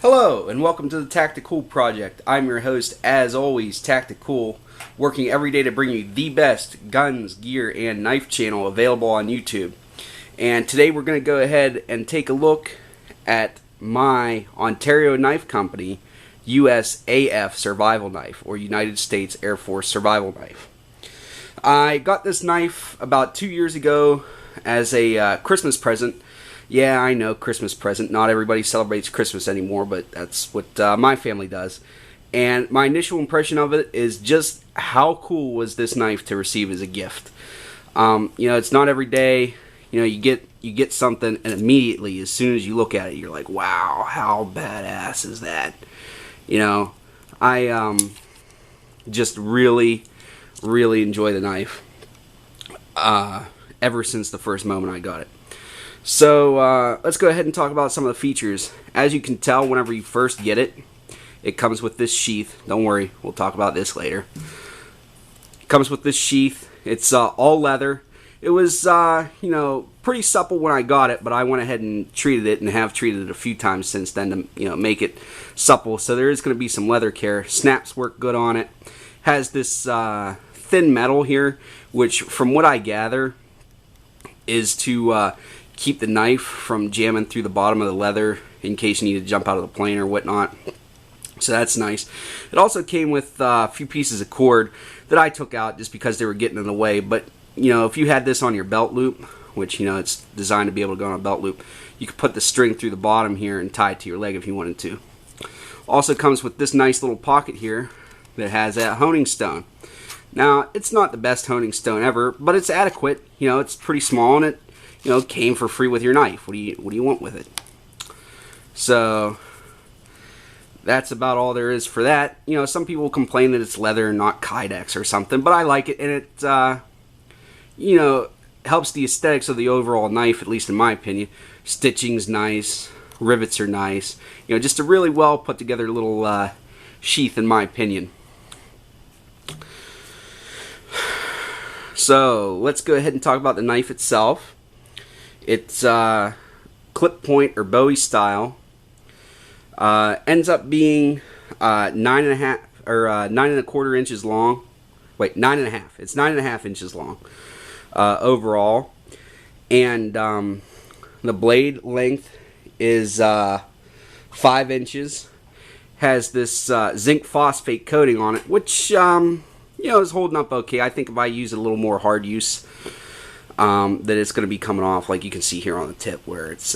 Hello and welcome to the Tactical Project. I'm your host, as always, Tactical, working every day to bring you the best guns, gear, and knife channel available on YouTube. And today we're going to go ahead and take a look at my Ontario knife company, U.S.A.F. survival knife, or United States Air Force survival knife. I got this knife about 2 years ago as a Christmas present. Yeah, I know, Christmas present. Not everybody celebrates Christmas anymore, but that's what my family does. And my initial impression of it is just how cool was this knife to receive as a gift. It's not every day. You get something, and immediately, as soon as you look at it, you're like, wow, how badass is that? I just really, really enjoy the knife ever since the first moment I got it. So let's go ahead and talk about some of the features. As you can tell, whenever you first get it, it comes with this sheath. Don't worry, we'll talk about this later. It comes with this sheath. It's all leather. It was, pretty supple when I got it, but I went ahead and treated it and have treated it a few times since then to, make it supple. So there is going to be some leather care. Snaps work good on it. Has this thin metal here, which, from what I gather, is to keep the knife from jamming through the bottom of the leather in case you need to jump out of the plane or whatnot. So that's nice. It also came with a few pieces of cord that I took out just because they were getting in the way. But, if you had this on your belt loop, which, it's designed to be able to go on a belt loop, you could put the string through the bottom here and tie it to your leg if you wanted to. Also comes with this nice little pocket here that has a honing stone. Now, it's not the best honing stone ever, but it's adequate. It's pretty small, and it came for free with your knife. What do you want with it? So that's about all there is for that. Some people complain that it's leather and not Kydex or something, but I like it, and it helps the aesthetics of the overall knife, at least in my opinion. Stitching's nice, rivets are nice. Just a really well put together little sheath, in my opinion. So let's go ahead and talk about the knife itself. It's clip point or Bowie style. Ends up being 9.5 or 9.25 inches long. Wait, 9.5. It's 9.5 inches long overall, and the blade length is 5 inches. Has this zinc phosphate coating on it, which is holding up okay. I think if I use a little more hard use, that it's going to be coming off, like you can see here on the tip where it's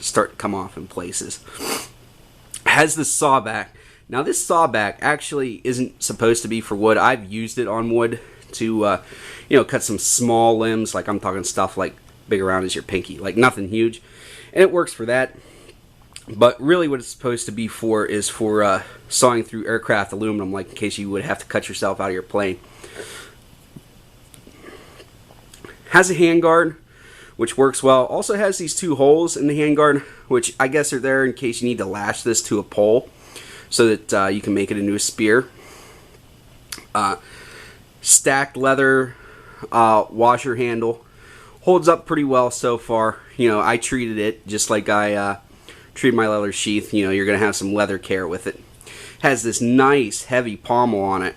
starting to come off in places. Has this sawback. Now this sawback actually isn't supposed to be for wood. I've used it on wood to cut some small limbs, like I'm talking stuff like big around as your pinky, like nothing huge, and it works for that. But really what it's supposed to be for is for sawing through aircraft aluminum, like in case you would have to cut yourself out of your plane. Has a handguard, which works well. Also has these two holes in the handguard, which I guess are there in case you need to lash this to a pole so that you can make it into a spear. Stacked leather washer handle. Holds up pretty well so far. I treated it just like I treated my leather sheath. You're going to have some leather care with it. Has this nice heavy pommel on it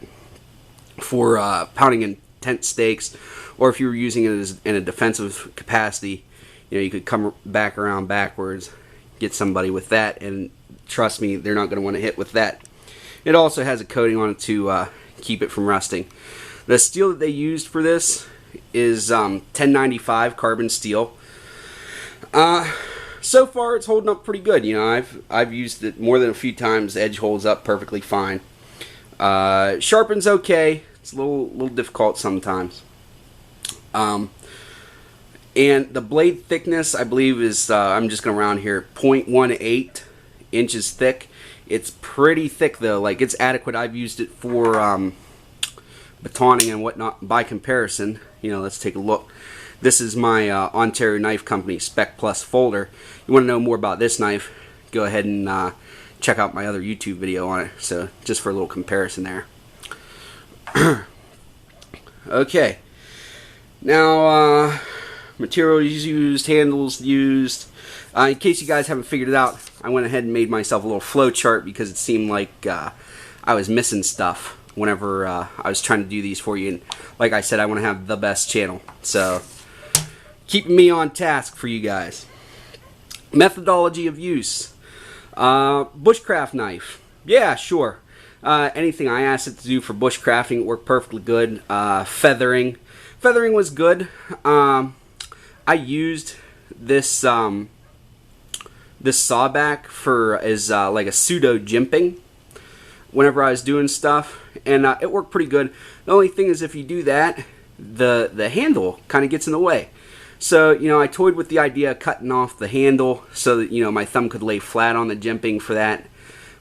for pounding in tent stakes, or if you were using it in a defensive capacity, you could come back around backwards, get somebody with that, and trust me, they're not going to want to hit with that. It also has a coating on it to keep it from rusting. The steel that they used for this is 1095 carbon steel. So far, it's holding up pretty good. I've used it more than a few times. The edge holds up perfectly fine. Sharpens okay. It's a little difficult sometimes. And the blade thickness, I believe, is, I'm just going to round here, 0.18 inches thick. It's pretty thick, though. Like, it's adequate. I've used it for batoning and whatnot. By comparison, let's take a look. This is my Ontario Knife Company Spec Plus folder. You want to know more about this knife, go ahead and check out my other YouTube video on it. So, just for a little comparison there. Okay. Now, materials used, handles used, In case you guys haven't figured it out, I went ahead and made myself a little flow chart because it seemed like I was missing stuff whenever I was trying to do these for you. And like I said, I want to have the best channel. So, keeping me on task for you guys. Methodology of use. Bushcraft knife. Yeah, sure. Anything I asked it to do for bushcrafting worked perfectly good. Feathering. Feathering was good. I used this this sawback for as like a pseudo jimping whenever I was doing stuff, and it worked pretty good. The only thing is, if you do that, the handle kind of gets in the way. So, you know, I toyed with the idea of cutting off the handle so that, you know, my thumb could lay flat on the jimping for that.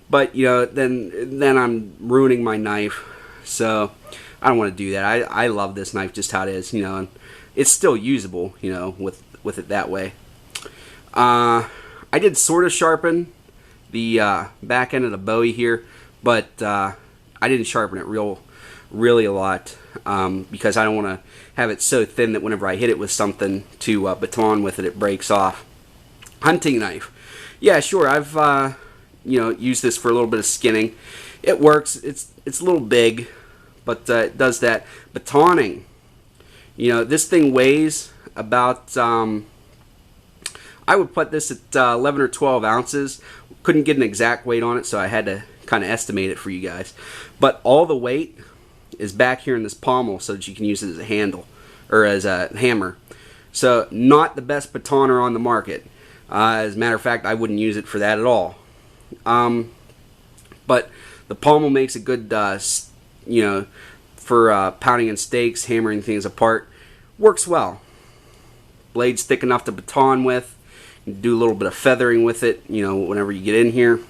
But, you know, then I'm ruining my knife. So, I don't want to do that. I love this knife just how it is, you know, and it's still usable, you know, with it that way. I did sort of sharpen the back end of the Bowie here, but I didn't sharpen it really a lot because I don't want to have it so thin that whenever I hit it with something to baton with it, it breaks off. Hunting knife. Yeah, sure. I've you know, used this for a little bit of skinning. It works. It's a little big, but it does that. Batoning. You know, this thing weighs about I would put this at 11 or 12 ounces. Couldn't get an exact weight on it, so I had to kind of estimate it for you guys. But all the weight is back here in this pommel so that you can use it as a handle or as a hammer. So not the best batoner on the market. As a matter of fact, I wouldn't use it for that at all. But the pommel makes a good, you know, for pounding in steaks, hammering things apart. Works well. Blade's thick enough to baton with. You do a little bit of feathering with it, you know, whenever you get in here.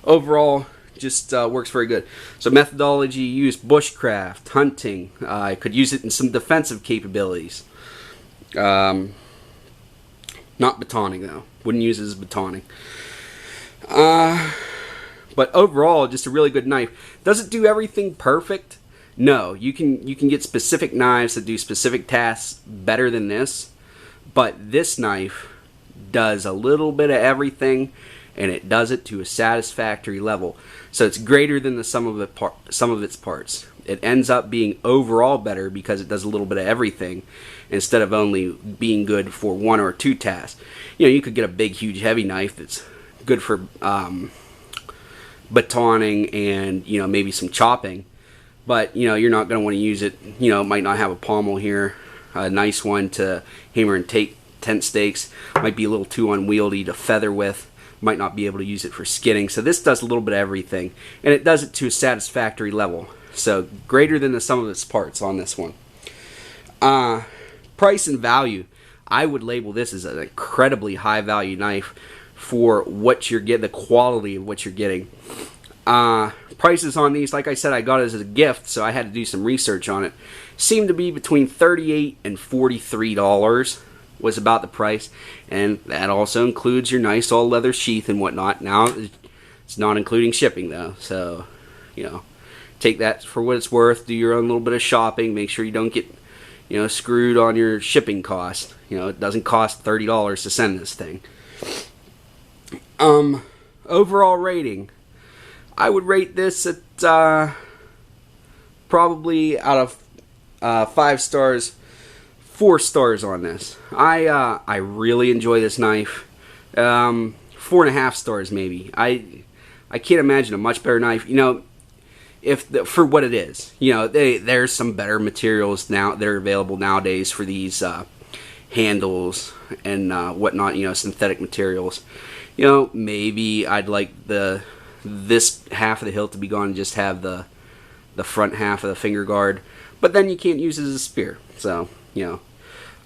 Overall, just works very good. So methodology used: bushcraft, hunting. I could use it in some defensive capabilities. Not batoning though. Wouldn't use it as batoning. But overall, just a really good knife. Does it do everything perfect? No. You can get specific knives that do specific tasks better than this, but this knife does a little bit of everything, and it does it to a satisfactory level. So it's greater than the sum of its parts. It ends up being overall better because it does a little bit of everything instead of only being good for one or two tasks. You know, you could get a big, huge, heavy knife that's good for batoning and, you know, maybe some chopping, but, you know, you're not going to want to use it. You know, it might not have a pommel here, a nice one to hammer and take tent stakes. Might be a little too unwieldy to feather with. Might not be able to use it for skinning. So this does a little bit of everything, and it does it to a satisfactory level. So greater than the sum of its parts on this one. Price and value. I would label this as an incredibly high value knife for what you're getting, the quality of what you're getting. Prices on these, like I said, I got it as a gift, so I had to do some research on it. Seemed to be between $38 and $43 was about the price, and that also includes your nice all leather sheath and whatnot. Now it's not including shipping though, so, you know, take that for what it's worth. Do your own little bit of shopping. Make sure you don't get, you know, screwed on your shipping cost. You know, it doesn't cost $30 to send this thing. Overall rating, I would rate this at probably out of 5 stars, 4 stars on this. I really enjoy this knife. 4.5 stars maybe. I can't imagine a much better knife. You know, for what it is. You know, there's some better materials now that are available nowadays for these handles and whatnot. You know, synthetic materials. You know, maybe I'd like this half of the hilt to be gone and just have the front half of the finger guard. But then you can't use it as a spear. So, you know,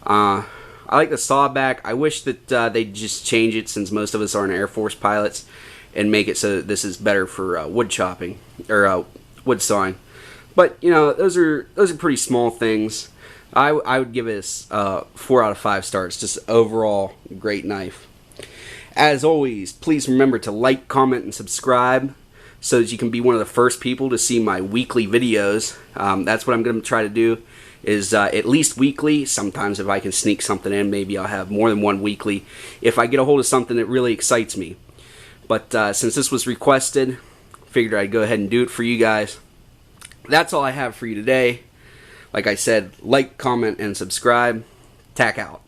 I like the sawback. I wish that they'd just change it, since most of us aren't Air Force pilots, and make it so that this is better for wood chopping or wood sawing. But, you know, those are pretty small things. I would give it 4 out of 5 stars. Just overall great knife. As always, please remember to like, comment, and subscribe so that you can be one of the first people to see my weekly videos. That's what I'm going to try to do, is at least weekly. Sometimes if I can sneak something in, maybe I'll have more than one weekly if I get a hold of something that really excites me. But since this was requested, figured I'd go ahead and do it for you guys. That's all I have for you today. Like I said, like, comment, and subscribe. Tack out.